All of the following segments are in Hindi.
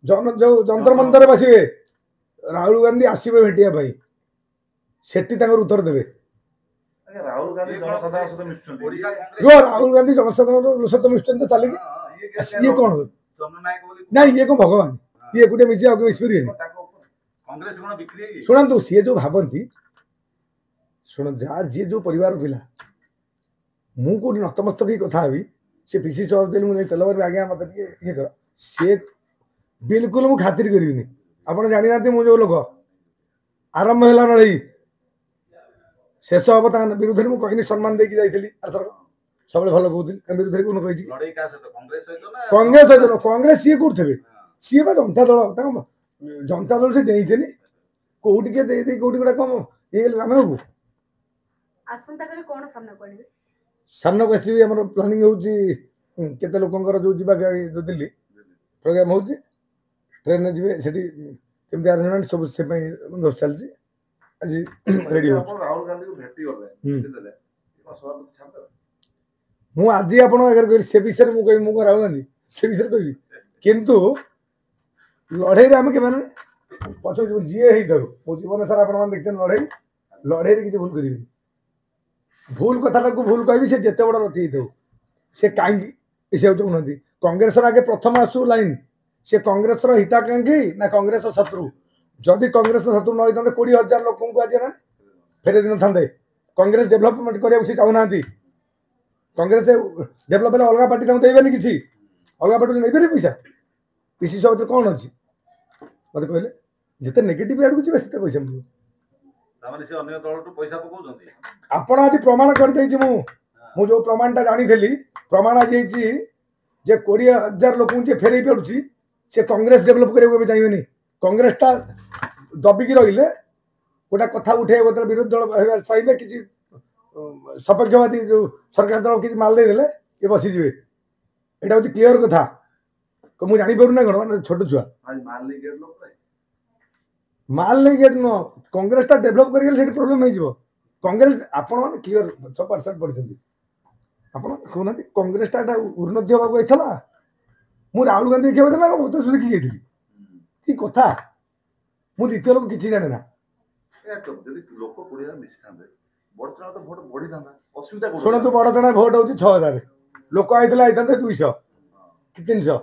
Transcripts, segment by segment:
जो जंतर मंतर बसवे राहुल गांधी आसवे भेटिया सेठी उत्तर देवे राहुल गांधी जनसाधारण सहित मिशुचंती राहुल गांधी जनसाधारण सहित मिशुचंती चली ये कौन ना ये को भगवान ये गोटे मिसी आगे मिसपरि कांग्रेस कोन बिक्री शुणु सी जो भावती शुण जार जी जो परिवार पिला मु कौट नतमस्तक ही कथा भी सी पीसी सभापति मुझे तेलबार आज्ञा मत ये कर सी बिल्कुल मु खातिर करी आपड़ जानी ना मु जो लोक आरंभ है लड़ई शेष हम विरुद्ध में कहनी सम्मान देकी जाइली आरथर सब भल कहती विरुद्ध कौन कही कांग्रेस सहित कांग्रेस सी कौटे सी जनता दल जनता दल से डेचे कौटी के कौटी गोटा कम ये आम हबू सामना को आसबि आम प्लानिंग होते लोकर जो जा जो दिल्ली प्रोग्राम हो ट्रेन जी से केमती आरेंजमेंट सब से बंदोबस्त चलती आज रेडी हो राहुल गांधी को भेटी गले मु आज आप कह से विषय में कह मुझे राहुल गांधी से विषय कह किंतु लड़े आम के पच जी हो मो जीवन सारा आप देखते लड़े लड़े किसी भूल कर भूल कथा को भूल कह से जिते बड़ रथी हो से कहीं से चाहती कांग्रेस आगे प्रथम आसू लाइन से कांग्रेस हिताकांक्षी ना कांग्रेस शत्रु जदि कांग्रेस शत्रु न होता 20,000 लोक को आज फेरे दिन था कांग्रेस डेभलपमेंट करने चाहूना कांग्रेस डेभलप अलग पार्टी देवेनि किसी अलग पार्टी नहीं पारे पैसा पीसी सभापति कौन अच्छी मत कहले जिते नेगेटिव आड़ को जी से पैसा मिले आपण आज प्रमाण कर जो प्रमाणटा जानी प्रमाण आज जे 20,000 लोक फेरे पार्टी से कांग्रेस डेभलप करने चाहिए कांग्रेसटा दबिकी रहिले गोटा कथा उठे विरोधी दल चाहिए कि सपक्षवादी जो सरकार दल किसी माल देदेले ये बसीजे यहाँ हूँ क्लीयर कथा मुझे जापारूना कौन मैं छोट छुआ माल नहीं गेट नुह कांग्रेसटा डेभलप कर प्रोब्लेम हो कांग्रेस आपण मैंने क्लीयर 100% पढ़ी आप कहना कांग्रेसटा उन्नति हाँ होता मु राहुल गांधी देखा देला मत सुखी जाइली कि कथा मु द्वितीय लोक किसी जाने ना शुणु बड़ चढ़ा भोट हूँ 6,000 लोक आई 200 कि 300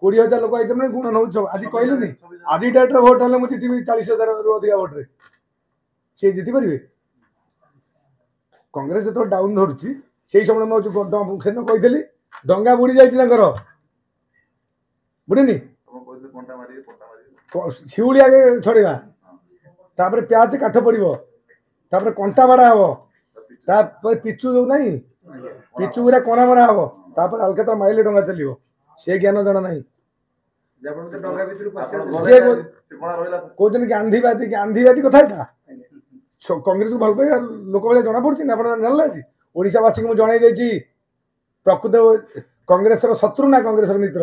20,000 लोक आई गुण नौ आज कहले आज डेट भोट हेल्ले मुझे जीति 40,000 रु अधिक भोटे सी जीति पारे कांग्रेस जो डाउन धरुची से समय से कही डंगा बुड़ी जाकर बुड़ीनी शिउली आगे छड़ेगा तापर प्याज काठ पड़ो तापर कंटा बाड़ा हम पिचु जो ना पिचु गुरा कणा मरा हम तापर अलकता माइले डंगा चलो से ज्ञान जना ना कहते गांधीवादी कथा यहाँ कांग्रेस को भल पाए लोक भाई जना पड़ी आज ओडावासी को मुझे प्रकृत कांग्रेस शत्रु ना कांग्रेस मित्र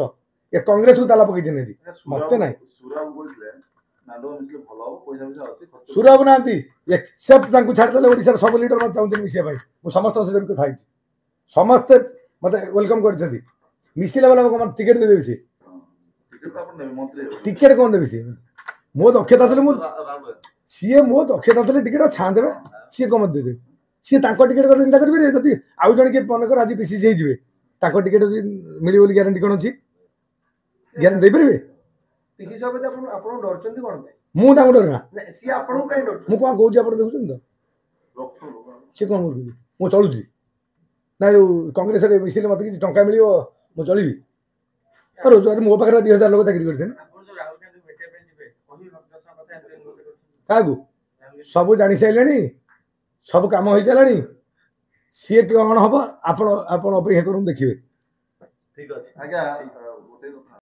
ये कांग्रेस को ताला पकई मत ना सुरभ ना एक्सेप्ट छाड़दे सब लीडर मत चाहते मिसा समस्त सहित कथा समस्ते मत वेलकम कर मिसिला वाला टिकेट देदेवी सी टिकेट कौन देवी सी मो दक्षता सी मो दक्षता टिकेट छाँ देवे सी कम देदेवी सी टिकेट कथा चिंता करेंगे जब आउ जन किए मनकर आज पीसीसी हो टिकेट मिले बोली ग्यारंटी कौन अच्छी ग्यारंटी दे पारे पीसी सभापति आपण डरचंती कोन मु ताको डरना सी आपण काई डर मु कोन कहूची आपण देखुछन तो से कोन करबी मु चलुची ना जो कांग्रेस रे मिसिले मत कि टंका मिलियो मु चलीबी रोजगार मो पाखरे 2,000 लोक चाकरी करछन कागु सब जानि साइलेनी सब काम हो सारानी सी कौन हम आप अपेक्षा करूँ देखिए ठीक अच्छे आज्ञा